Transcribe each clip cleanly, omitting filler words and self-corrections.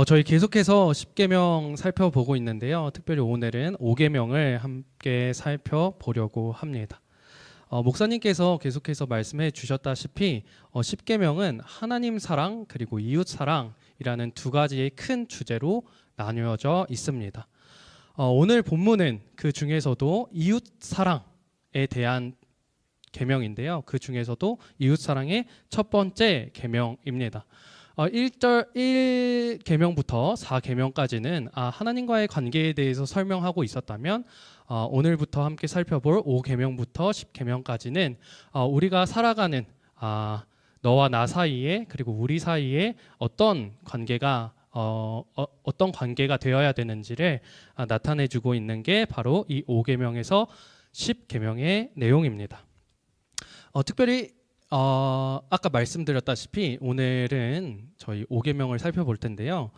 저희 계속해서 10계명 살펴보고 있는데요. 특별히 오늘은 5계명을 함께 살펴보려고 합니다. 목사님께서 계속해서 말씀해 주셨다시피 10계명은 하나님 사랑 그리고 이웃 사랑이라는 두 가지의 큰 주제로 나뉘어져 있습니다. 오늘 본문은 그 중에서도 이웃 사랑에 대한 계명인데요. 그 중에서도 이웃 사랑의 첫 번째 계명입니다. 1계명부터 4계명까지는 하나님과의 관계에 대해서 설명하고 있었다면 오늘부터 함께 살펴볼 5계명부터 10계명까지는 우리가 살아가는 너와 나 사이에 그리고 우리 사이에 어떤 관계가 되어야 되는지를 나타내주고 있는 게 바로 이 5계명에서 10계명의 내용입니다. 특별히 아까 말씀드렸다시피 오늘은 저희 5계명을 살펴볼 텐데요.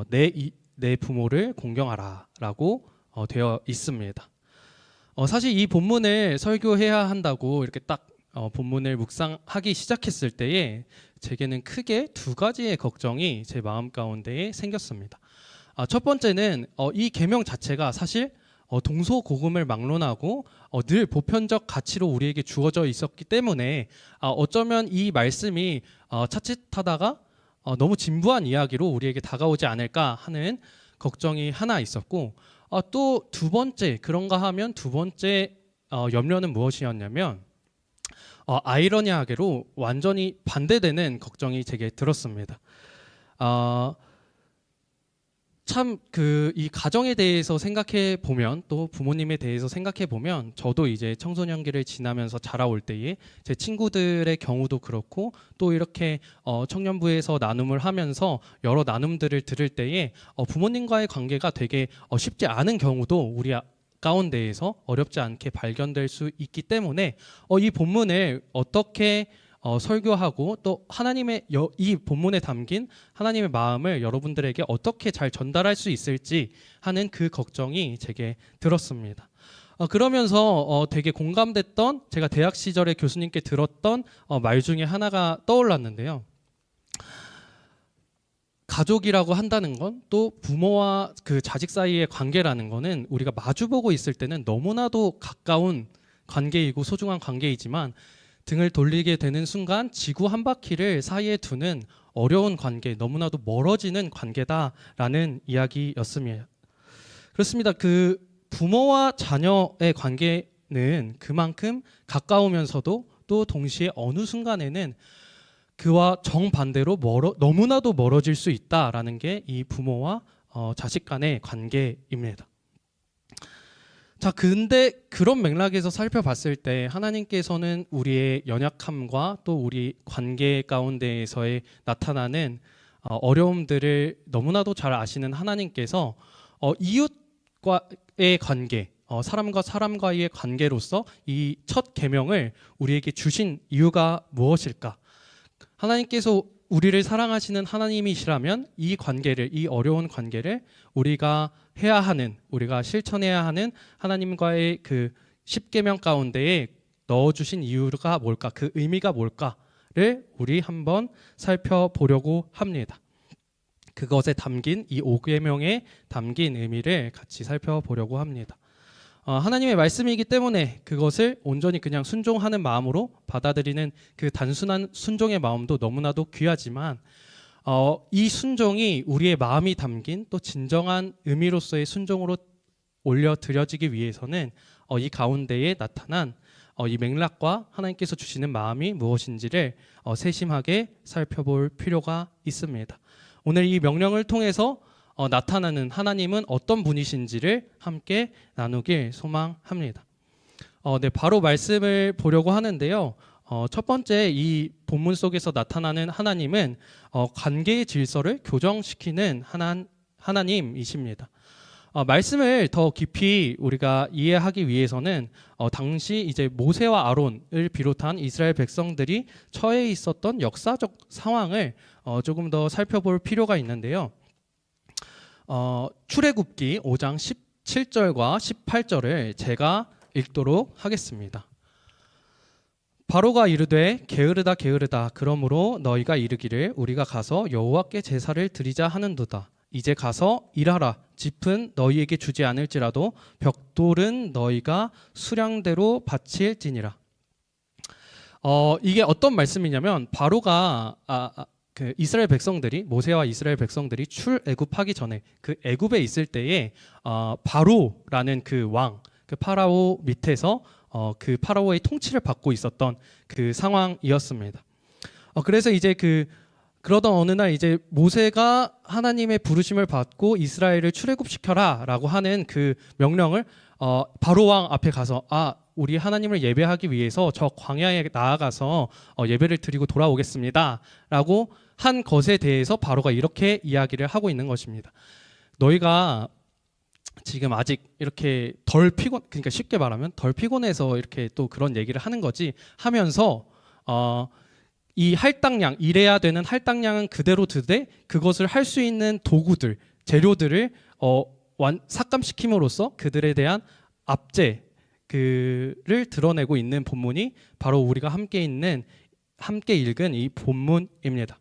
내 부모를 공경하라라고 되어 있습니다. 사실 이 본문을 설교해야 한다고 이렇게 딱 본문을 묵상하기 시작했을 때에 제게는 크게 두 가지의 걱정이 제 마음 가운데에 생겼습니다. 첫 번째는 이 계명 자체가 사실 동서고금을 막론하고 늘 보편적 가치로 우리에게 주어져 있었기 때문에 어쩌면 이 말씀이 자칫하다가 너무 진부한 이야기로 우리에게 다가오지 않을까 하는 걱정이 하나 있었고, 또 두 번째, 그런가 하면 두 번째 염려는 무엇이었냐면 아이러니하게로 완전히 반대되는 걱정이 제게 들었습니다. 참 이 가정에 대해서 생각해 보면, 또 부모님에 대해서 생각해 보면, 저도 이제 청소년기를 지나면서 자라올 때에 제 친구들의 경우도 그렇고 또 이렇게 청년부에서 나눔을 하면서 여러 나눔들을 들을 때에 부모님과의 관계가 되게 쉽지 않은 경우도 우리 가운데에서 어렵지 않게 발견될 수 있기 때문에 이 본문을 어떻게 설교하고 또 하나님의 이 본문에 담긴 하나님의 마음을 여러분들에게 어떻게 잘 전달할 수 있을지 하는 그 걱정이 제게 들었습니다. 그러면서 되게 공감됐던, 제가 대학 시절에 교수님께 들었던 말 중에 하나가 떠올랐는데요. 가족이라고 한다는 건, 또 부모와 그 자식 사이의 관계라는 거는 우리가 마주보고 있을 때는 너무나도 가까운 관계이고 소중한 관계이지만 등을 돌리게 되는 순간 지구 한 바퀴를 사이에 두는 어려운 관계, 너무나도 멀어지는 관계다라는 이야기였습니다. 그렇습니다. 그 부모와 자녀의 관계는 그만큼 가까우면서도 또 동시에 어느 순간에는 그와 정반대로 너무나도 멀어질 수 있다라는 게 이 부모와 자식 간의 관계입니다. 자, 근데 그런 맥락에서 살펴봤을 때 하나님께서는 우리의 연약함과 또 우리 관계 가운데에서의 나타나는 어려움들을 너무나도 잘 아시는 하나님께서 이웃과의 관계, 사람과 사람과의 관계로서 이 첫 계명을 우리에게 주신 이유가 무엇일까? 하나님께서 우리를 사랑하시는 하나님이시라면 이 관계를, 이 어려운 관계를 우리가 해야 하는, 우리가 실천해야 하는 하나님과의 그 10계명 가운데에 넣어주신 이유가 뭘까? 그 의미가 뭘까를 우리 한번 살펴보려고 합니다. 그것에 담긴 이 5계명에 담긴 의미를 같이 살펴보려고 합니다. 하나님의 말씀이기 때문에 그것을 온전히 그냥 순종하는 마음으로 받아들이는 그 단순한 순종의 마음도 너무나도 귀하지만 이 순종이 우리의 마음이 담긴 또 진정한 의미로서의 순종으로 올려드려지기 위해서는 이 가운데에 나타난 이 맥락과 하나님께서 주시는 마음이 무엇인지를 세심하게 살펴볼 필요가 있습니다. 오늘 이 명령을 통해서 나타나는 하나님은 어떤 분이신지를 함께 나누길 소망합니다. 바로 말씀을 보려고 하는데요. 첫 번째, 이 본문 속에서 나타나는 하나님은 관계의 질서를 교정시키는 하나님이십니다. 말씀을 더 깊이 우리가 이해하기 위해서는 당시 이제 모세와 아론을 비롯한 이스라엘 백성들이 처해 있었던 역사적 상황을 조금 더 살펴볼 필요가 있는데요. 출애굽기 5장 17절과 18절을 제가 읽도록 하겠습니다. 바로가 이르되 게으르다 그러므로 너희가 이르기를 우리가 가서 여호와께 제사를 드리자 하는도다. 이제 가서 일하라. 짚은 너희에게 주지 않을지라도 벽돌은 너희가 수량대로 바칠지니라. 이게 어떤 말씀이냐면 바로가 그 이스라엘 백성들이 모세와 이스라엘 백성들이 출애굽하기 전에 그 애굽에 있을 때에 바로라는 그 왕, 그 파라오 밑에서 그 파라오의 통치를 받고 있었던 그 상황이었습니다. 그래서 이제 그러던 어느 날 이제 모세가 하나님의 부르심을 받고 이스라엘을 출애굽시켜라라고 하는 그 명령을 바로 왕 앞에 가서 우리 하나님을 예배하기 위해서 저 광야에 나아가서 예배를 드리고 돌아오겠습니다라고 한 것에 대해서 바로가 이렇게 이야기를 하고 있는 것입니다. 너희가 지금 아직 이렇게 그러니까 쉽게 말하면 덜 피곤해서 이렇게 또 그런 얘기를 하는 거지 하면서 이 할당량, 일해야 되는 할당량은 그대로 두되 그것을 할 수 있는 도구들, 재료들을 삭감시킴으로써 그들에 대한 압제를 드러내고 있는 본문이 바로 우리가 함께 읽은 이 본문입니다.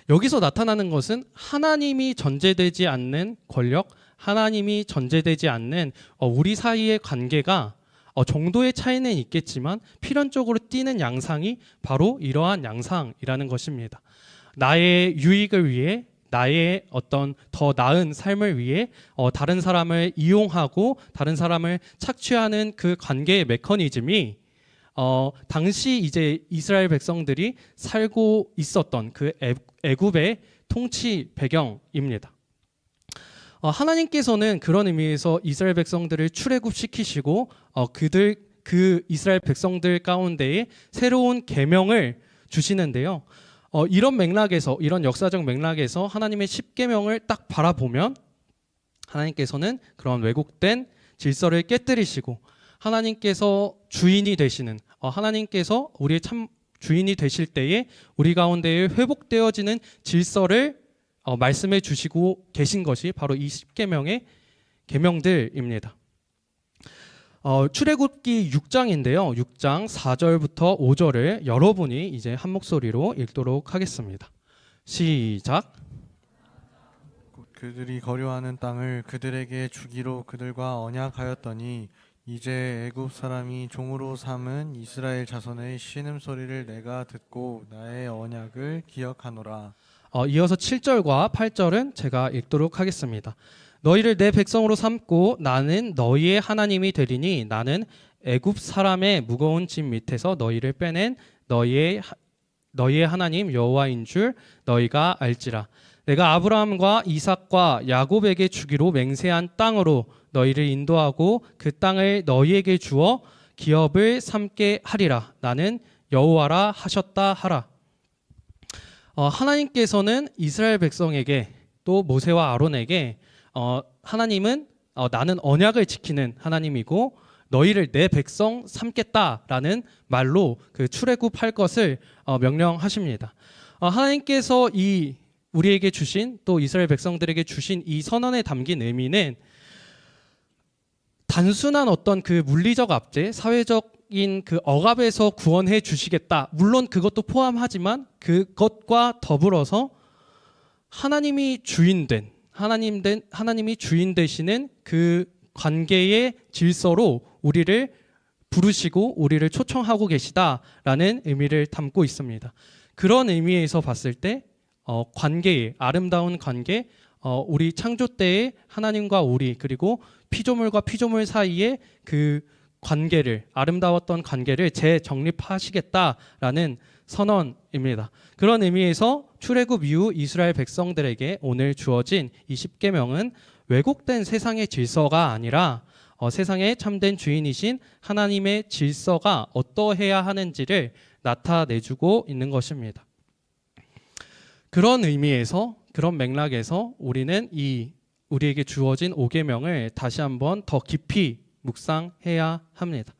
여기서 나타나는 것은 하나님이 전제되지 않는 권력, 하나님이 전제되지 않는 우리 사이의 관계가 정도의 차이는 있겠지만 필연적으로 띄는 양상이 바로 이러한 양상이라는 것입니다. 나의 유익을 위해, 나의 어떤 더 나은 삶을 위해 다른 사람을 이용하고 다른 사람을 착취하는 그 관계의 메커니즘이 당시 이제 이스라엘 백성들이 살고 있었던 그 애굽의 통치 배경입니다. 하나님께서는 그런 의미에서 이스라엘 백성들을 출애굽시키시고 그 이스라엘 백성들 가운데에 새로운 계명을 주시는데요. 이런 역사적 맥락에서 하나님의 10계명을 딱 바라보면 하나님께서는 그런 왜곡된 질서를 깨뜨리시고 하나님께서 주인이 되시는 하나님께서 우리의 참 주인이 되실 때에 우리 가운데에 회복되어지는 질서를 말씀해 주시고 계신 것이 바로 이 10계명의 계명들입니다. 출애굽기 6장인데요. 6장 4절부터 5절을 여러분이 이제 한 목소리로 읽도록 하겠습니다. 시작. 그들이 거류하는 땅을 그들에게 주기로 그들과 언약하였더니 이제 애굽 사람이 종으로 삼은 이스라엘 자손의 신음소리를 내가 듣고 나의 언약을 기억하노라. 이어서 7절과 8절은 제가 읽도록 하겠습니다. 너희를 내 백성으로 삼고 나는 너희의 하나님이 되리니 나는 애굽 사람의 무거운 짐 밑에서 너희를 빼낸 너희의 하나님 여호와인 줄 너희가 알지라. 내가 아브라함과 이삭과 야곱에게 주기로 맹세한 땅으로 너희를 인도하고 그 땅을 너희에게 주어 기업을 삼게 하리라. 나는 여호와라 하셨다 하라. 하나님께서는 이스라엘 백성에게 또 모세와 아론에게 하나님은 나는 언약을 지키는 하나님이고 너희를 내 백성 삼겠다라는 말로 그 출애굽할 것을 명령하십니다. 하나님께서 우리에게 주신 또 이스라엘 백성들에게 주신 이 선언에 담긴 의미는 단순한 어떤 그 물리적 압제, 사회적인 그 억압에서 구원해 주시겠다. 물론 그것도 포함하지만 그것과 더불어서 하나님이 주인 되시는 그 관계의 질서로 우리를 부르시고 우리를 초청하고 계시다라는 의미를 담고 있습니다. 그런 의미에서 봤을 때 관계의 아름다운 관계, 우리 창조 때의 하나님과 우리 그리고 피조물과 피조물 사이의 그 관계를 아름다웠던 관계를 재정립하시겠다라는 선언입니다. 그런 의미에서 출애굽 이후 이스라엘 백성들에게 오늘 주어진 이 10계명은 왜곡된 세상의 질서가 아니라 세상의 참된 주인이신 하나님의 질서가 어떠해야 하는지를 나타내주고 있는 것입니다. 그런 의미에서 그런 맥락에서 우리는 우리에게 주어진 5계명을 다시 한번 더 깊이 묵상해야 합니다.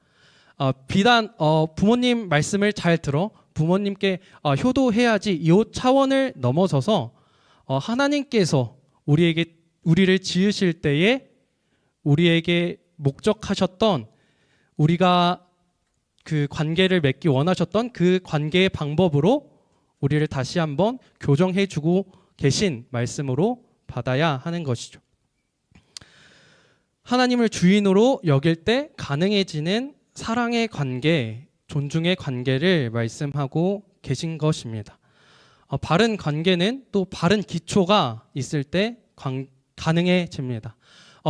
비단 부모님 말씀을 잘 들어 부모님께 효도해야지 이 차원을 넘어서서 하나님께서 우리를 지으실 때에 우리에게 목적하셨던 우리가 그 관계를 맺기 원하셨던 그 관계의 방법으로 우리를 다시 한번 교정해주고 계신 말씀으로 받아야 하는 것이죠. 하나님을 주인으로 여길 때 가능해지는 사랑의 관계, 존중의 관계를 말씀하고 계신 것입니다. 바른 관계는 또 바른 기초가 있을 때 가능해집니다.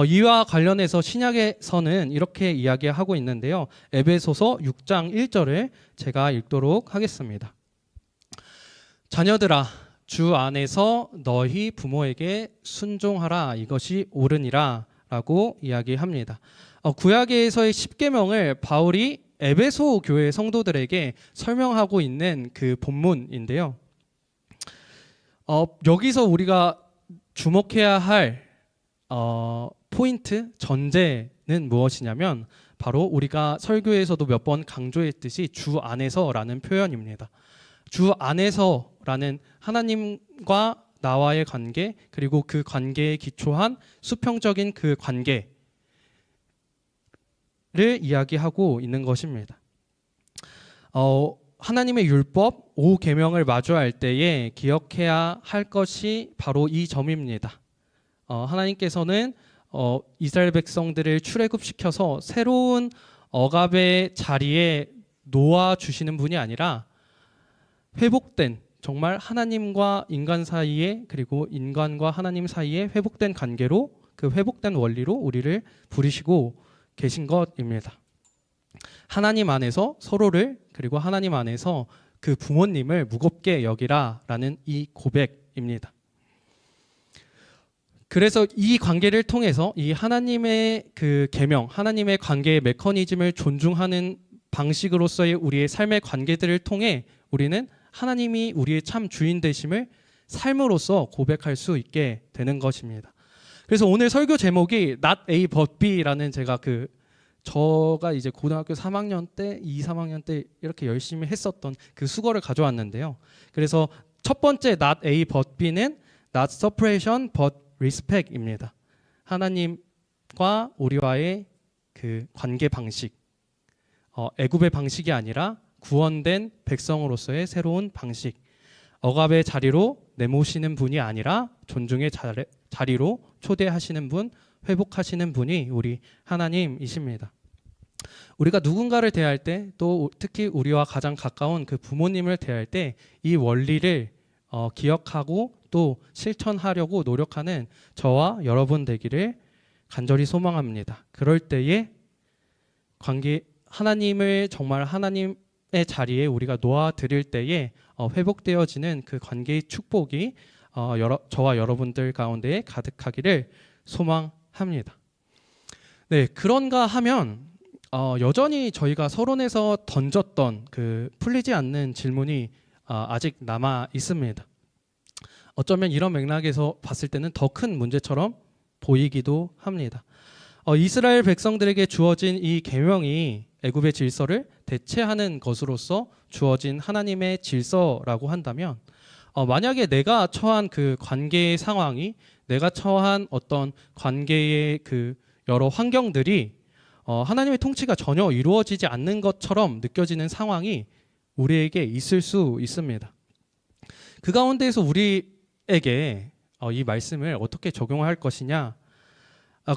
이와 관련해서 신약에서는 이렇게 이야기하고 있는데요. 에베소서 6장 1절을 제가 읽도록 하겠습니다. 자녀들아, 주 안에서 너희 부모에게 순종하라. 이것이 옳으니라 라고 이야기합니다. 구약에서의 10계명을 바울이 에베소 교회 성도들에게 설명하고 있는 그 본문인데요. 여기서 우리가 주목해야 할 포인트, 전제는 무엇이냐면 바로 우리가 설교에서도 몇 번 강조했듯이 주 안에서라는 표현입니다. 주 안에서라는 하나님과 나와의 관계, 그리고 그 관계에 기초한 수평적인 그 관계를 이야기하고 있는 것입니다. 하나님의 율법 5계명을 마주할 때에 기억해야 할 것이 바로 이 점입니다. 하나님께서는 이스라엘 백성들을 출애굽시켜서 새로운 억압의 자리에 놓아 주시는 분이 아니라 회복된, 정말 하나님과 인간 사이에, 그리고 인간과 하나님 사이에 회복된 관계로, 그 회복된 원리로 우리를 부르시고 계신 것입니다. 하나님 안에서 서로를, 그리고 하나님 안에서 그 부모님을 무겁게 여기라라는 이 고백입니다. 그래서 이 관계를 통해서 이 하나님의 그 계명, 하나님의 관계의 메커니즘을 존중하는 방식으로서의 우리의 삶의 관계들을 통해 우리는 하나님이 우리의 참 주인 되심을 삶으로써 고백할 수 있게 되는 것입니다. 그래서 오늘 설교 제목이 Not A But B라는 제가 이제 고등학교 3학년 때, 2, 3학년 때 이렇게 열심히 했었던 그 수거를 가져왔는데요. 그래서 첫 번째 Not A But B는 Not Separation But Respect입니다. 하나님과 우리와의 그 관계 방식, 애굽의 방식이 아니라 구원된 백성으로서의 새로운 방식, 억압의 자리로 내모시는 분이 아니라 존중의 자리로 초대하시는 분, 회복하시는 분이 우리 하나님이십니다. 우리가 누군가를 대할 때, 또 특히 우리와 가장 가까운 그 부모님을 대할 때 이 원리를 기억하고 또 실천하려고 노력하는 저와 여러분 되기를 간절히 소망합니다. 그럴 때에 하나님을 정말 하나님의 자리에 우리가 놓아드릴 때에 회복되어지는 그 관계의 축복이 저와 여러분들 가운데 가득하기를 소망합니다. 네, 그런가 하면 여전히 저희가 서론에서 던졌던 그 풀리지 않는 질문이 아직 남아 있습니다. 어쩌면 이런 맥락에서 봤을 때는 더 큰 문제처럼 보이기도 합니다. 이스라엘 백성들에게 주어진 이 계명이 애굽의 질서를 대체하는 것으로서 주어진 하나님의 질서라고 한다면, 만약에 내가 처한 그 관계의 상황이, 내가 처한 어떤 관계의 그 여러 환경들이 하나님의 통치가 전혀 이루어지지 않는 것처럼 느껴지는 상황이 우리에게 있을 수 있습니다. 그 가운데에서 우리에게 이 말씀을 어떻게 적용할 것이냐,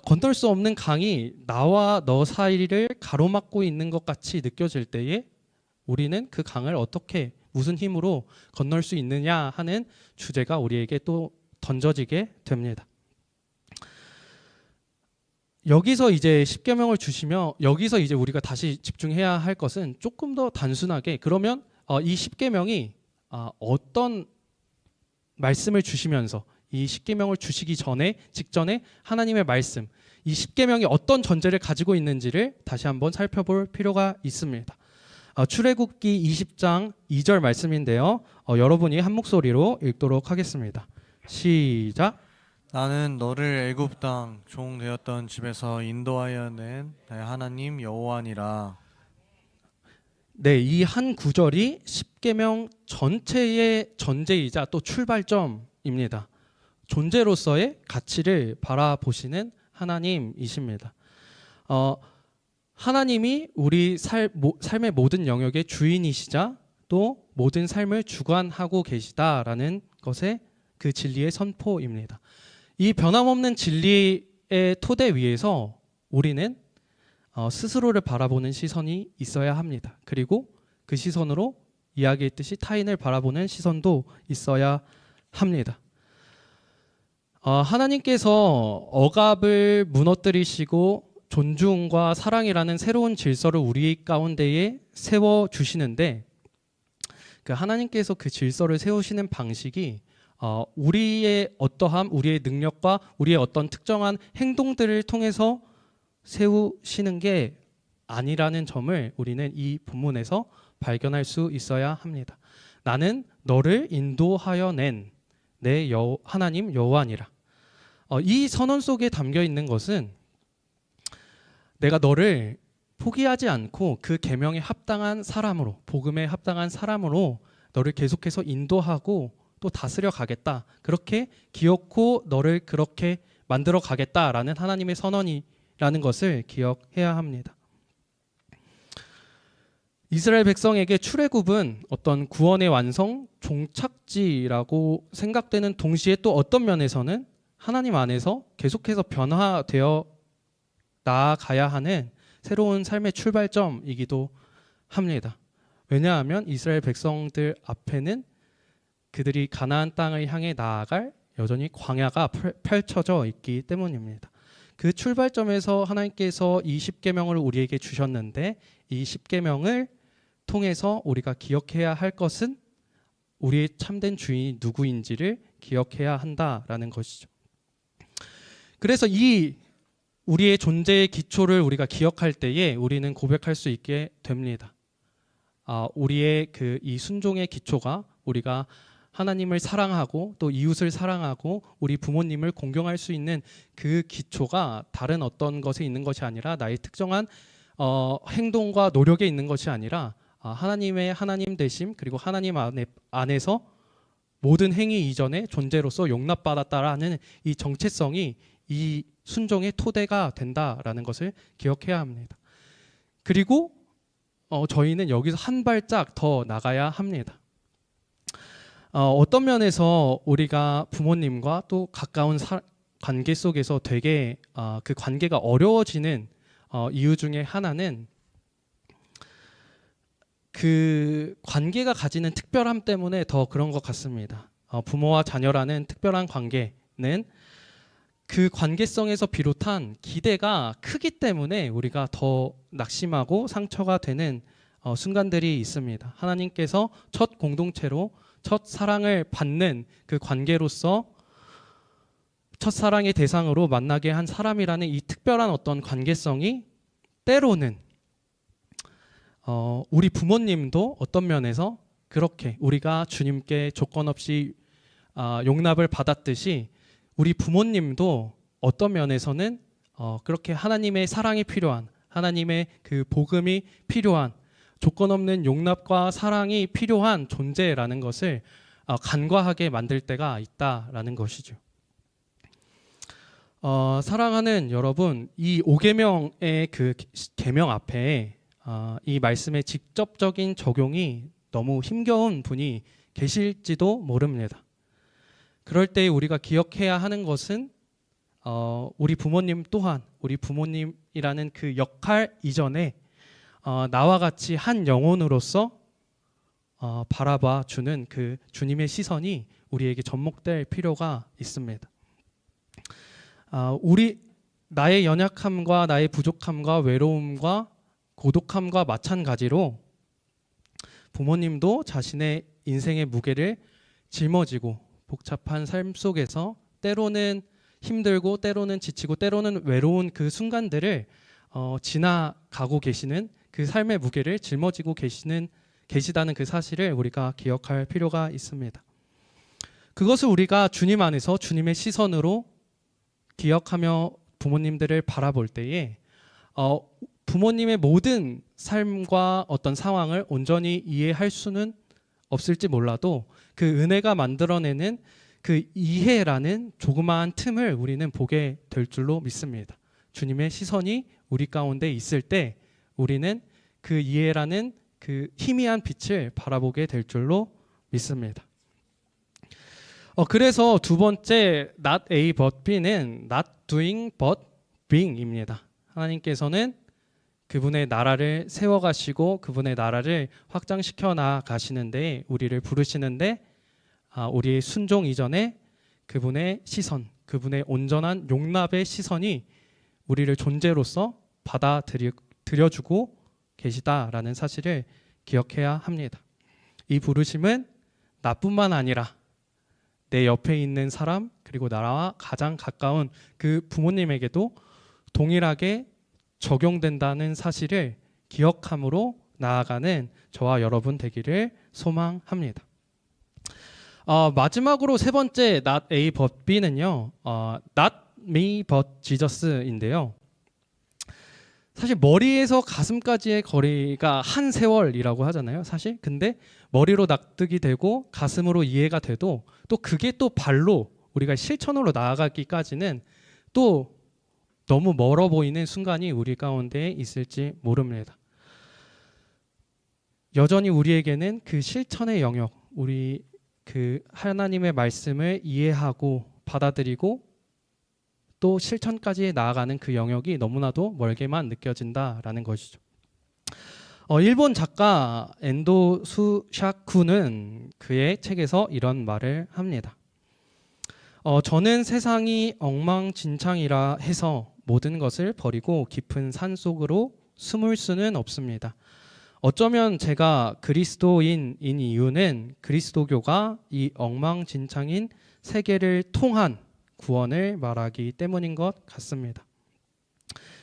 건널 수 없는 강이 나와 너 사이를 가로막고 있는 것 같이 느껴질 때에 우리는 그 강을 어떻게, 무슨 힘으로 건널 수 있느냐 하는 주제가 우리에게 또 던져지게 됩니다. 여기서 이제 10계명을 주시며, 여기서 이제 우리가 다시 집중해야 할 것은 조금 더 단순하게, 그러면 이 10계명이 어떤 말씀을 주시면서, 이 10계명을 주시기 직전에 하나님의 말씀, 이 10계명이 어떤 전제를 가지고 있는지를 다시 한번 살펴볼 필요가 있습니다. 출애굽기 20장 2절 말씀인데요. 여러분이 한 목소리로 읽도록 하겠습니다. 시작. 나는 너를 애굽 땅 종 되었던 집에서 인도하여 낸 나의 하나님 여호와니라. 네, 이 한 구절이 10계명 전체의 전제이자 또 출발점입니다. 존재로서의 가치를 바라보시는 하나님이십니다. 하나님이 우리 삶의 모든 영역의 주인이시자 또 모든 삶을 주관하고 계시다라는 것의 그 진리의 선포입니다. 이 변함없는 진리의 토대 위에서 우리는 스스로를 바라보는 시선이 있어야 합니다. 그리고 그 시선으로 이야기했듯이 타인을 바라보는 시선도 있어야 합니다. 하나님께서 억압을 무너뜨리시고 존중과 사랑이라는 새로운 질서를 우리 가운데에 세워주시는데, 그 하나님께서 그 질서를 세우시는 방식이 우리의 어떠함, 우리의 능력과 우리의 어떤 특정한 행동들을 통해서 세우시는 게 아니라는 점을 우리는 이 본문에서 발견할 수 있어야 합니다. 나는 너를 인도하여 낸 내 하나님 여호와니라. 이 선언 속에 담겨 있는 것은 내가 너를 포기하지 않고 그 계명에 합당한 사람으로, 복음에 합당한 사람으로 너를 계속해서 인도하고 또 다스려 가겠다. 그렇게 기어코 너를 그렇게 만들어 가겠다라는 하나님의 선언이라는 것을 기억해야 합니다. 이스라엘 백성에게 출애굽은 어떤 구원의 완성, 종착지라고 생각되는 동시에 또 어떤 면에서는 하나님 안에서 계속해서 변화되어 나아가야 하는 새로운 삶의 출발점이기도 합니다. 왜냐하면 이스라엘 백성들 앞에는 그들이 가나안 땅을 향해 나아갈 여전히 광야가 펼쳐져 있기 때문입니다. 그 출발점에서 하나님께서 이 십계명을 우리에게 주셨는데, 이 십계명을 통해서 우리가 기억해야 할 것은 우리의 참된 주인이 누구인지를 기억해야 한다라는 것이죠. 그래서 이 우리의 존재의 기초를 우리가 기억할 때에 우리는 고백할 수 있게 됩니다. 우리의 이 순종의 기초가 우리가 하나님을 사랑하고 또 이웃을 사랑하고 우리 부모님을 공경할 수 있는 그 기초가 다른 어떤 것에 있는 것이 아니라 나의 특정한 행동과 노력에 있는 것이 아니라 하나님의 하나님 되심, 그리고 하나님 안에서 모든 행위 이전에 존재로서 용납받았다라는 이 정체성이 이 순종의 토대가 된다라는 것을 기억해야 합니다. 그리고 저희는 여기서 한 발짝 더 나가야 합니다. 어떤 면에서 우리가 부모님과 또 가까운 관계 속에서 되게 그 관계가 어려워지는 이유 중에 하나는 그 관계가 가지는 특별함 때문에 더 그런 것 같습니다. 부모와 자녀라는 특별한 관계는 그 관계성에서 비롯한 기대가 크기 때문에 우리가 더 낙심하고 상처가 되는 순간들이 있습니다. 하나님께서 첫 공동체로 첫 사랑을 받는 그 관계로서 첫 사랑의 대상으로 만나게 한 사람이라는 이 특별한 어떤 관계성이 때로는 우리 부모님도 어떤 면에서 그렇게 우리가 주님께 조건 없이 용납을 받았듯이 우리 부모님도 어떤 면에서는 그렇게 하나님의 사랑이 필요한, 하나님의 그 복음이 필요한, 조건 없는 용납과 사랑이 필요한 존재라는 것을 간과하게 만들 때가 있다라는 것이죠. 사랑하는 여러분, 이 5계명의 그 계명 앞에 이 말씀의 직접적인 적용이 너무 힘겨운 분이 계실지도 모릅니다. 그럴 때 우리가 기억해야 하는 것은 우리 부모님 또한 우리 부모님이라는 그 역할 이전에 나와 같이 한 영혼으로서 바라봐 주는 그 주님의 시선이 우리에게 접목될 필요가 있습니다. 나의 연약함과 나의 부족함과 외로움과 고독함과 마찬가지로 부모님도 자신의 인생의 무게를 짊어지고 복잡한 삶 속에서 때로는 힘들고 때로는 지치고 때로는 외로운 그 순간들을 지나가고 계시는 그 삶의 무게를 짊어지고 계시다는 그 사실을 우리가 기억할 필요가 있습니다. 그것을 우리가 주님 안에서 주님의 시선으로 기억하며 부모님들을 바라볼 때에 부모님의 모든 삶과 어떤 상황을 온전히 이해할 수는 없을지 몰라도 그 은혜가 만들어내는 그 이해라는 조그마한 틈을 우리는 보게 될 줄로 믿습니다. 주님의 시선이 우리 가운데 있을 때 우리는 그 이해라는 그 희미한 빛을 바라보게 될 줄로 믿습니다. 그래서 두 번째 not A but B는 not doing but being입니다. 하나님께서는 그분의 나라를 세워가시고 그분의 나라를 확장시켜 나가시는데 우리를 부르시는데 우리의 순종 이전에 그분의 시선, 그분의 온전한 용납의 시선이 우리를 존재로서 받아들여주고 계시다라는 사실을 기억해야 합니다. 이 부르심은 나뿐만 아니라 내 옆에 있는 사람 그리고 나와 가장 가까운 그 부모님에게도 동일하게 적용된다는 사실을 기억함으로 나아가는 저와 여러분 되기를 소망합니다. 마지막으로 세 번째 not A but B는요, not me but Jesus인데요. 사실 머리에서 가슴까지의 거리가 한 세월이라고 하잖아요. 사실 근데 머리로 납득이 되고 가슴으로 이해가 돼도 또 그게 또 발로 우리가 실천으로 나아가기까지는 또 너무 멀어 보이는 순간이 우리 가운데 있을지 모릅니다. 여전히 우리에게는 그 실천의 영역, 우리 그 하나님의 말씀을 이해하고 받아들이고 또 실천까지 나아가는 그 영역이 너무나도 멀게만 느껴진다라는 것이죠. 일본 작가 엔도 수샤쿠는 그의 책에서 이런 말을 합니다. 저는 세상이 엉망진창이라 해서 모든 것을 버리고 깊은 산 속으로 숨을 수는 없습니다. 어쩌면 제가 그리스도인인 이유는 그리스도교가 이 엉망진창인 세계를 통한 구원을 말하기 때문인 것 같습니다.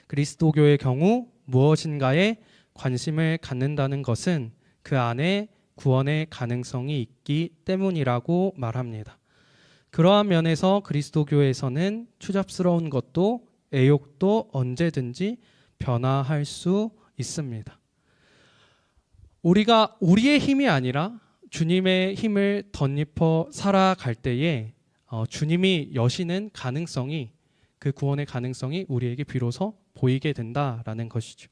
그리스도교의 경우 무엇인가에 관심을 갖는다는 것은 그 안에 구원의 가능성이 있기 때문이라고 말합니다. 그러한 면에서 그리스도교에서는 추잡스러운 것도 애욕도 언제든지 변화할 수 있습니다. 우리가 우리의 힘이 아니라 주님의 힘을 덧입어 살아갈 때에 주님이 여시는 가능성이, 그 구원의 가능성이 우리에게 비로소 보이게 된다라는 것이죠.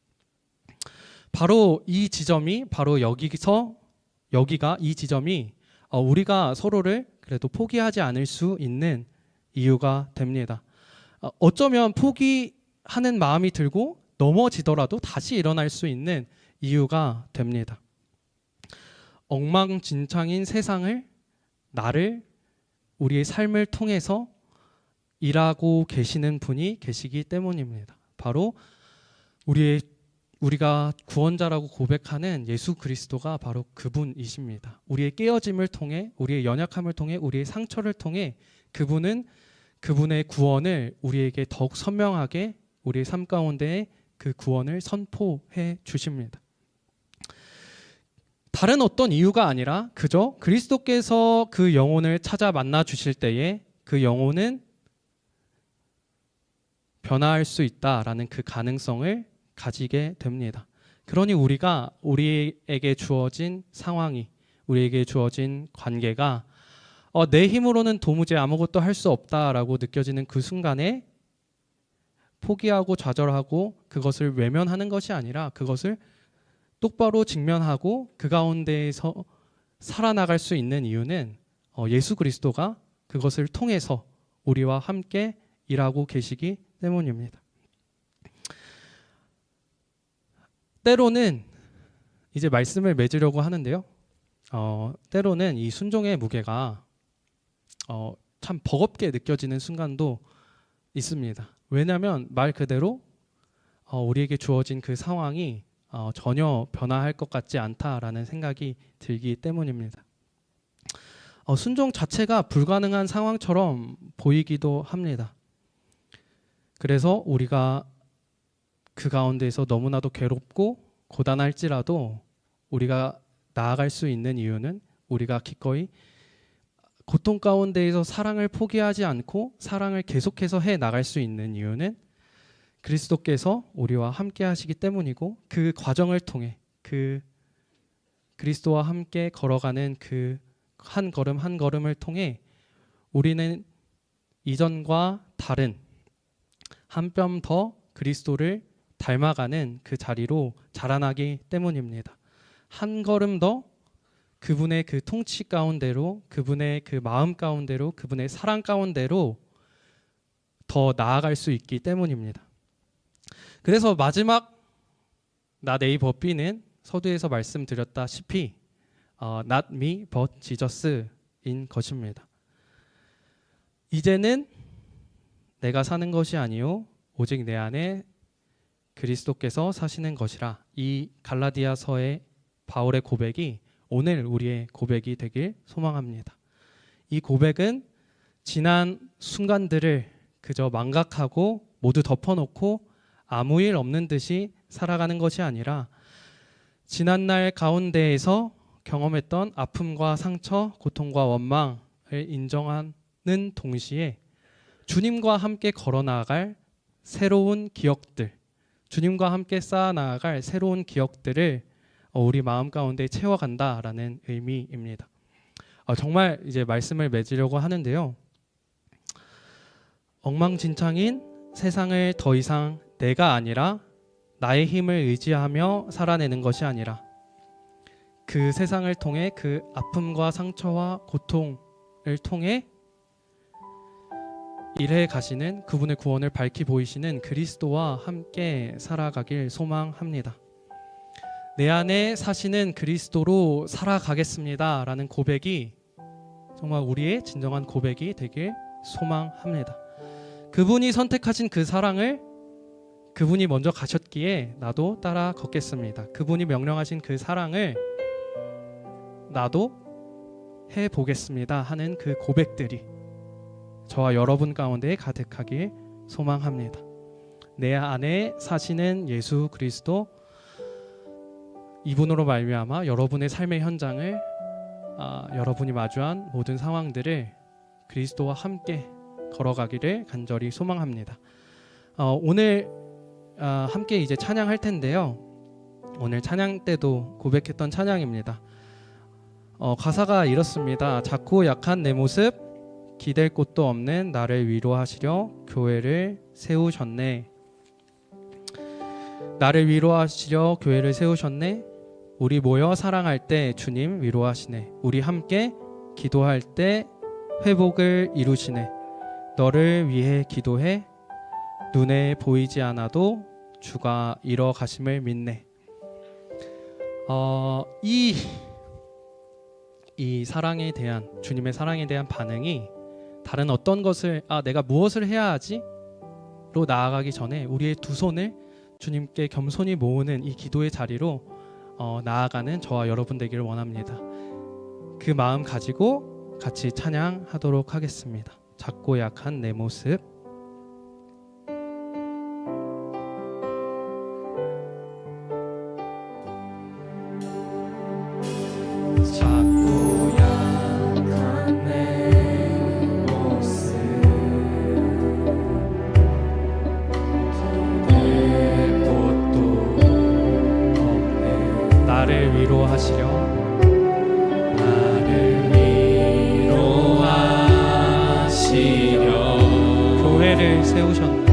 바로 이 지점이, 바로 여기가 이 지점이 우리가 서로를 그래도 포기하지 않을 수 있는 이유가 됩니다. 어쩌면 포기하는 마음이 들고 넘어지더라도 다시 일어날 수 있는 이유가 됩니다. 엉망진창인 세상을, 나를, 우리의 삶을 통해서 일하고 계시는 분이 계시기 때문입니다. 바로 우리가 구원자라고 고백하는 예수 그리스도가 바로 그분이십니다. 우리의 깨어짐을 통해, 우리의 연약함을 통해, 우리의 상처를 통해 그분은 그분의 구원을 우리에게 더욱 선명하게 우리의 삶 가운데 그 구원을 선포해 주십니다. 다른 어떤 이유가 아니라 그저 그리스도께서 그 영혼을 찾아 만나 주실 때에 그 영혼은 변화할 수 있다라는 그 가능성을 가지게 됩니다. 그러니 우리에게 주어진 상황이, 우리에게 주어진 관계가 내 힘으로는 도무지 아무것도 할 수 없다라고 느껴지는 그 순간에 포기하고 좌절하고 그것을 외면하는 것이 아니라 그것을 똑바로 직면하고 그 가운데에서 살아나갈 수 있는 이유는 예수 그리스도가 그것을 통해서 우리와 함께 일하고 계시기 때문입니다. 때로는 이제 말씀을 맺으려고 하는데요. 때로는 이 순종의 무게가 참 버겁게 느껴지는 순간도 있습니다. 왜냐하면 말 그대로 우리에게 주어진 그 상황이 전혀 변화할 것 같지 않다라는 생각이 들기 때문입니다. 순종 자체가 불가능한 상황처럼 보이기도 합니다. 그래서 우리가 그 가운데에서 너무나도 괴롭고 고단할지라도 우리가 나아갈 수 있는 이유는, 우리가 기꺼이 고통 가운데에서 사랑을 포기하지 않고 사랑을 계속해서 해 나갈 수 있는 이유는 그리스도께서 우리와 함께 하시기 때문이고, 그 과정을 통해 그 그리스도와 함께 걸어가는 그 한 걸음 한 걸음을 통해 우리는 이전과 다른 한 뼘 더 그리스도를 닮아가는 그 자리로 자라나기 때문입니다. 한 걸음 더 그분의 그 통치 가운데로, 그분의 그 마음 가운데로, 그분의 사랑 가운데로 더 나아갈 수 있기 때문입니다. 그래서 마지막 나 네이버 B는 서두에서 말씀드렸다시피 not me but Jesus인 것입니다. 이제는 내가 사는 것이 아니요 오직 내 안에 그리스도께서 사시는 것이라. 이 갈라디아서의 바울의 고백이 오늘 우리의 고백이 되길 소망합니다. 이 고백은 지난 순간들을 그저 망각하고 모두 덮어놓고 아무 일 없는 듯이 살아가는 것이 아니라 지난날 가운데에서 경험했던 아픔과 상처, 고통과 원망을 인정하는 동시에 주님과 함께 걸어나갈 새로운 기억들, 주님과 함께 쌓아나갈 새로운 기억들을 우리 마음 가운데 채워간다라는 의미입니다. 정말 이제 말씀을 맺으려고 하는데요. 엉망진창인 세상을 더 이상 내가 아니라 나의 힘을 의지하며 살아내는 것이 아니라 그 세상을 통해 그 아픔과 상처와 고통을 통해 일해 가시는 그분의 구원을 밝히 보이시는 그리스도와 함께 살아가길 소망합니다. 내 안에 사시는 그리스도로 살아가겠습니다 라는 고백이 정말 우리의 진정한 고백이 되길 소망합니다. 그분이 선택하신 그 사랑을 그분이 먼저 가셨기에 나도 따라 걷겠습니다. 그분이 명령하신 그 사랑을 나도 해보겠습니다 하는 그 고백들이 저와 여러분 가운데 가득하길 소망합니다. 내 안에 사시는 예수 그리스도, 이분으로 말미암아 여러분의 삶의 현장을 여러분이 마주한 모든 상황들을 그리스도와 함께 걸어가기를 간절히 소망합니다. 오늘 함께 이제 찬양할 텐데요. 오늘 찬양 때도 고백했던 찬양입니다. 가사가 이렇습니다. 작고 약한 내 모습, 기댈 곳도 없는 나를 위로하시려 교회를 세우셨네. 나를 위로하시려 교회를 세우셨네. 우리 모여 사랑할 때 주님 위로하시네. 우리 함께 기도할 때 회복을 이루시네. 너를 위해 기도해. 눈에 보이지 않아도 주가 이뤄 가심을 믿네. 이 사랑에 대한, 주님의 사랑에 대한 반응이 다른 어떤 것을 내가 무엇을 해야 하지로 나아가기 전에 우리의 두 손을 주님께 겸손히 모으는 이 기도의 자리로 나아가는 저와 여러분 되기를 원합니다. 그 마음 가지고 같이 찬양하도록 하겠습니다. 작고 약한 내 모습. 작고 약한 내 모습, 기댈 곳도 없네. 나를 위로하시려 교회를 세우셨네.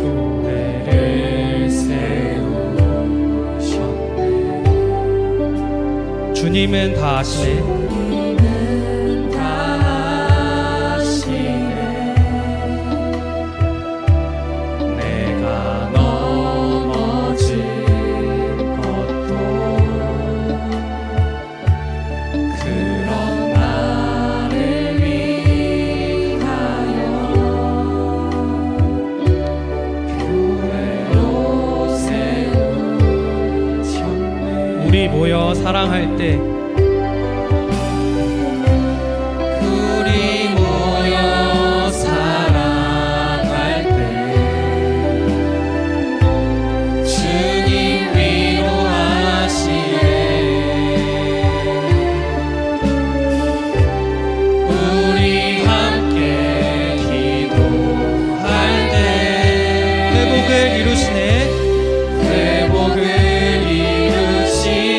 교회를 세우셨네. 주님은 다 아시네. 주님은 다 아시네. 내가 넘어질 것도 그런 나를 위하여 교회로 세우셨네. 우리 모여 사랑할 때, 우리 모여 사랑할 때 주님 위로하시네. 우리 함께 기도할 때 회복을 이루시네. 회복을 이루시네.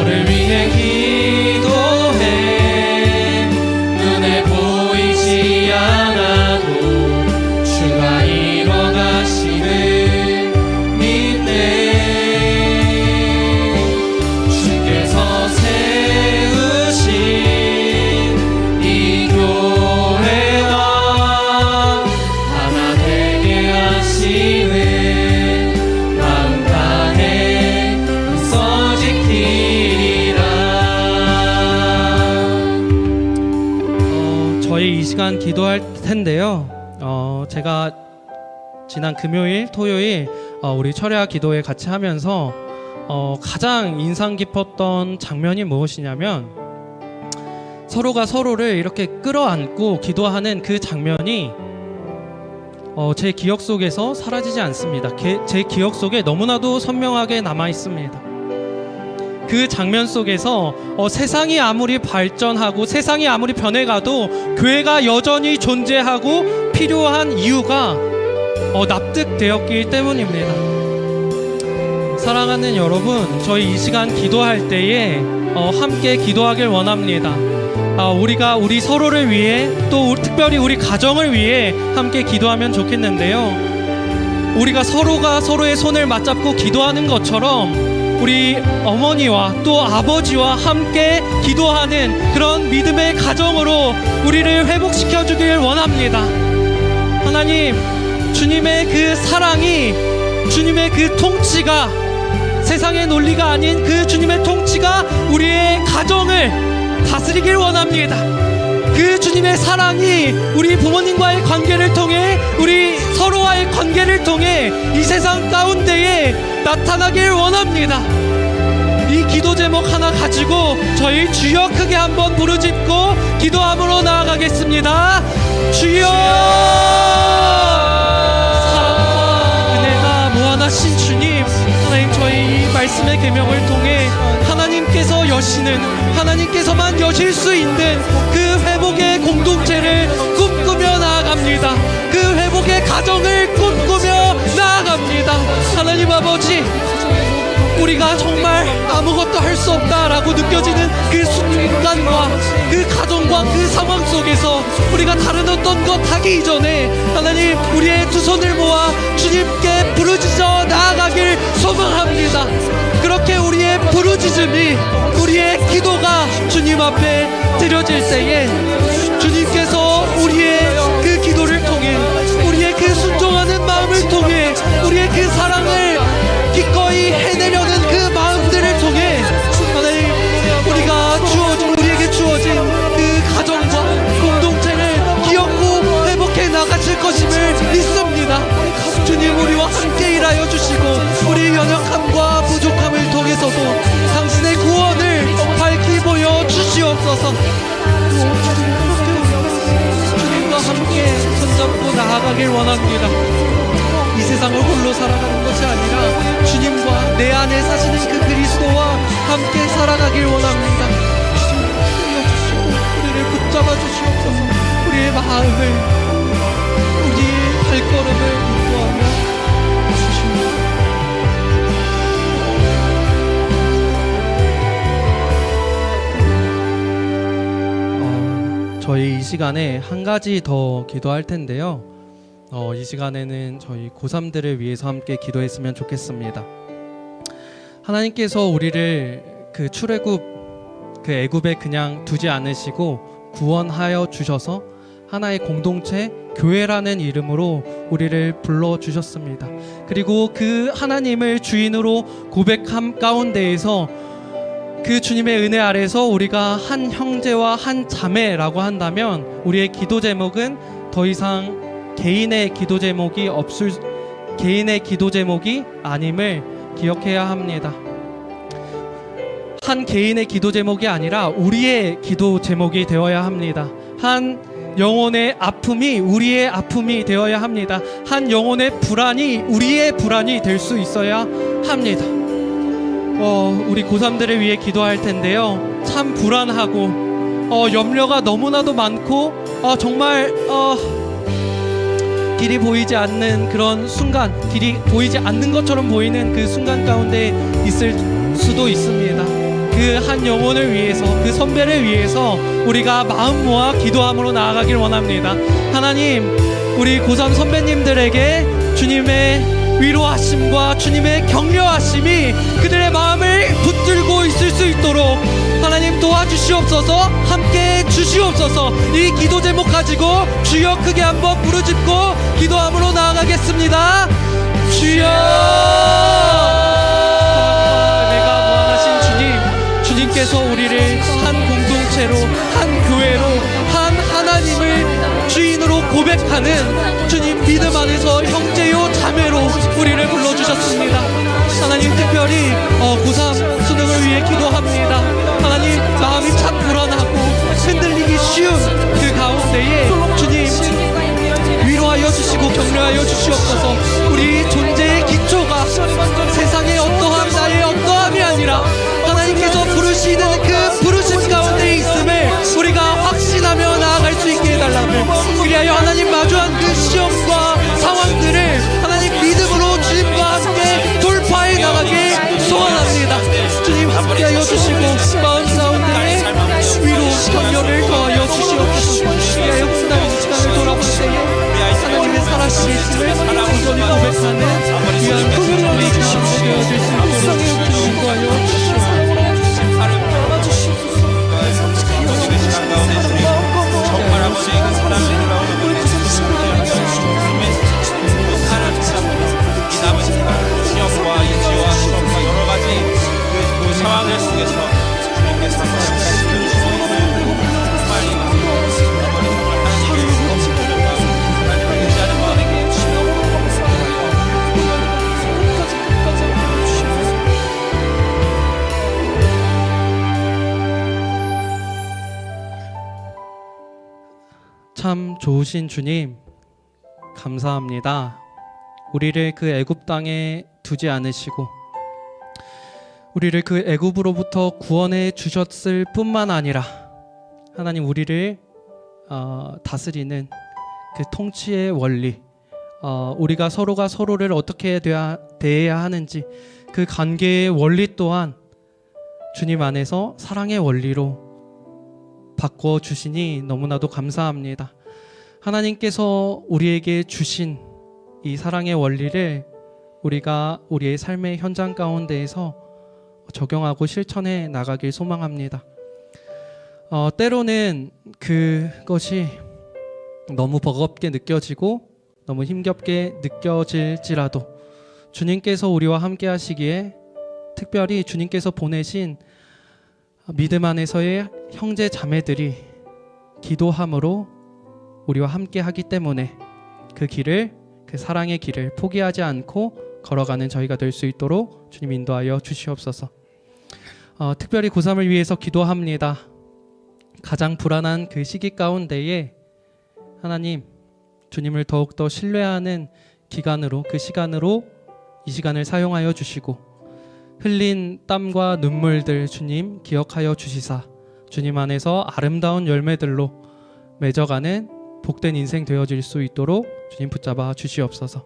너를 위해 기도해. 눈에 보이지 않아도 주가 이뤄가시는 믿네. 주께서 세우신 이 교회와 하나 되게 하시는 마음 다해 서 지키리라. 저희 이 시간 기도할 텐데요. 제가 지난 금요일, 토요일 우리 철야 기도회 같이 하면서 가장 인상 깊었던 장면이 무엇이냐면, 서로가 서로를 이렇게 끌어안고 기도하는 그 장면이 제 기억 속에서 사라지지 않습니다. 제 기억 속에 너무나도 선명하게 남아 있습니다. 그 장면 속에서 세상이 아무리 발전하고 세상이 아무리 변해가도 교회가 여전히 존재하고 필요한 이유가 납득되었기 때문입니다. 사랑하는 여러분, 저희 이 시간 기도할 때에 함께 기도하길 원합니다. 우리가 우리 서로를 위해, 또 특별히 우리 가정을 위해 함께 기도하면 좋겠는데요. 우리가 서로가 서로의 손을 맞잡고 기도하는 것처럼 우리 어머니와 또 아버지와 함께 기도하는 그런 믿음의 가정으로 우리를 회복시켜 주길 원합니다. 하나님, 주님의 그 사랑이, 주님의 그 통치가, 세상의 논리가 아닌 그 주님의 통치가 우리의 가정을 다스리길 원합니다. 그 주님의 사랑이 우리 부모님과의 관계를 통해, 우리 서로와의 관계를 통해 이 세상 가운데에 나타나길 원합니다. 이 기도 제목 하나 가지고 저희 주여 크게 한번 부르짖고 기도함으로 나아가겠습니다. 주여! 사랑과 은혜가 무한하신 주님, 하나님, 저희 이 말씀의 계명을 통해 하나님께서 여시는, 하나님께서만 여실 수 있는 그 회복의 공동체를 꿈꾸며 나아갑니다. 그 회복의 가정을 꿈꾸며 나아갑니다. 하나님 아버지, 우리가 정말 아무것도 할 수 없다라고 느껴지는 그 순간과 그 가정과 그 상황 속에서 우리가 다른 어떤 것 하기 이전에 하나님, 우리의 두 손을 모아 주님께 부르짖어 나아가길 소망합니다. 그렇게 우리의 부르짖음이, 우리의 기도가 주님 앞에 드려질 때에 주님께서 우리의 그 기도를 통해, 우리의 그 순종하는 마음을 통해, 우리의 그 사랑을 기꺼이 해내려는 그 마음들을 통해 하나님, 우리에게 주어진 그 가정과 공동체를 기억고 회복해 나가실 것임을 믿습니다. 주님, 우리와 함께 일하여 주시고 우리의 연약함과 부족함을 통해서도 당신의 구원을 밝히 보여 주시옵소서. 주님과 함께 손잡고 나아가길 원합니다. 이 세상을 홀로 살아가는 것이 아니라 주님과 내 안에 사시는 그 그리스도와 함께 살아가길 원합니다. 주시고 우리를 붙잡아 주시옵소서. 우리의 마음을, 우리의 발걸음을 인도하며 주십니다. 저희 이 시간에 한 가지 더 기도할 텐데요. 이 시간에는 저희 고3들을 위해서 함께 기도했으면 좋겠습니다. 하나님께서 우리를 그 출애굽, 그 애굽에 그냥 두지 않으시고 구원하여 주셔서 하나의 공동체, 교회라는 이름으로 우리를 불러주셨습니다. 그리고 그 하나님을 주인으로 고백함 가운데에서 그 주님의 은혜 아래서 우리가 한 형제와 한 자매라고 한다면 우리의 기도 제목은 더 이상 개인의 기도 제목이 아님을 기억해야 합니다. 한 개인의 기도 제목이 아니라 우리의 기도 제목이 되어야 합니다. 한 영혼의 아픔이 우리의 아픔이 되어야 합니다. 한 영혼의 불안이 우리의 불안이 될 수 있어야 합니다. 우리 고3들을 위해 기도할 텐데요. 참 불안하고 염려가 너무나도 많고 정말 길이 보이지 않는 그런 순간, 길이 보이지 않는 것처럼 보이는 그 순간 가운데 있을 수도 있습니다. 그 그 한 영혼을 위해서, 그 선배를 위해서 우리가 마음 모아 기도함으로 나아가길 원합니다. 하나님, 우리 고3 선배님들에게 주님의 위로하심과 주님의 격려하심이 그들의 마음을 붙들고 있을 수 있도록 하나님 도와주시옵소서. 함께 주시옵소서. 이 기도 제목 가지고 주여 크게 한번 부르짖고 기도함으로 나아가겠습니다. 주여! 내가 무한하신 주님, 주님께서 우리를 한 공동체로, 한 교회로, 한 하나님을 주인으로 고백하는 주님 믿음 안에서 형제요 자매로 우리를 불러주셨습니다. 하나님, 특별히 고3 수능을 위해 기도합니다. 하나님, 마음이 참 불안하고 흔들리기 쉬운 그 가운데에 주님 위로하여 주시고 격려하여 주시옵소서. 우리 존재의 기초가 세상의 어떠함, 나의 어떠함이 아니라 하나님께서 부르시는 그 부르심 가운데 있음을 우리가 확신하며 나아갈 수 있게 해달라고. 그리하여 하나님 마주한 그 시험과 상황들을 하나님 믿음으로 주님과 함께 돌파해 나가게 소원합니다. 주님 함께하여 주시고 마음 가운데 위로 격려를 더하여 주시옵소서. 그리하여 끝나는 시간을 돌아볼 때에 하나님의 살아계심을 온전히 고백하는 귀한 소명을 주시옵소서. 되어질 수 있도록 주님 인도하여 주시옵소서. 정말 아버지 그 사랑을 가운데 이 남은 시간 시험과 예지와 시험과 여러 가지 그 상황을 속에서 주님께서 빨리 하나님을 의지하는 마음에게 참 좋으신 주님, 감사합니다. 우리를 그 애굽 땅에 두지 않으시고 우리를 그 애굽으로부터 구원해 주셨을 뿐만 아니라 하나님, 우리를 다스리는 그 통치의 원리, 우리가 서로가 서로를 어떻게 대해야 하는지 그 관계의 원리 또한 주님 안에서 사랑의 원리로 바꿔 주시니 너무나도 감사합니다. 하나님께서 우리에게 주신 이 사랑의 원리를 우리가 우리의 삶의 현장 가운데에서 적용하고 실천해 나가길 소망합니다. 때로는 그것이 너무 버겁게 느껴지고 너무 힘겹게 느껴질지라도 주님께서 우리와 함께 하시기에, 특별히 주님께서 보내신 믿음 안에서의 형제 자매들이 기도함으로 우리와 함께 하기 때문에 그 길을, 그 사랑의 길을 포기하지 않고 걸어가는 저희가 될 수 있도록 주님 인도하여 주시옵소서. 특별히 고3을 위해서 기도합니다. 가장 불안한 그 시기 가운데에 하나님, 주님을 더욱더 신뢰하는 기간으로, 그 시간으로 이 시간을 사용하여 주시고 흘린 땀과 눈물들 주님 기억하여 주시사 주님 안에서 아름다운 열매들로 맺어가는 복된 인생 되어질 수 있도록 주님 붙잡아 주시옵소서.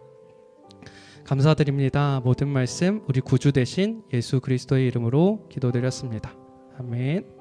감사드립니다. 모든 말씀 우리 구주 되신 예수 그리스도의 이름으로 기도드렸습니다. 아멘.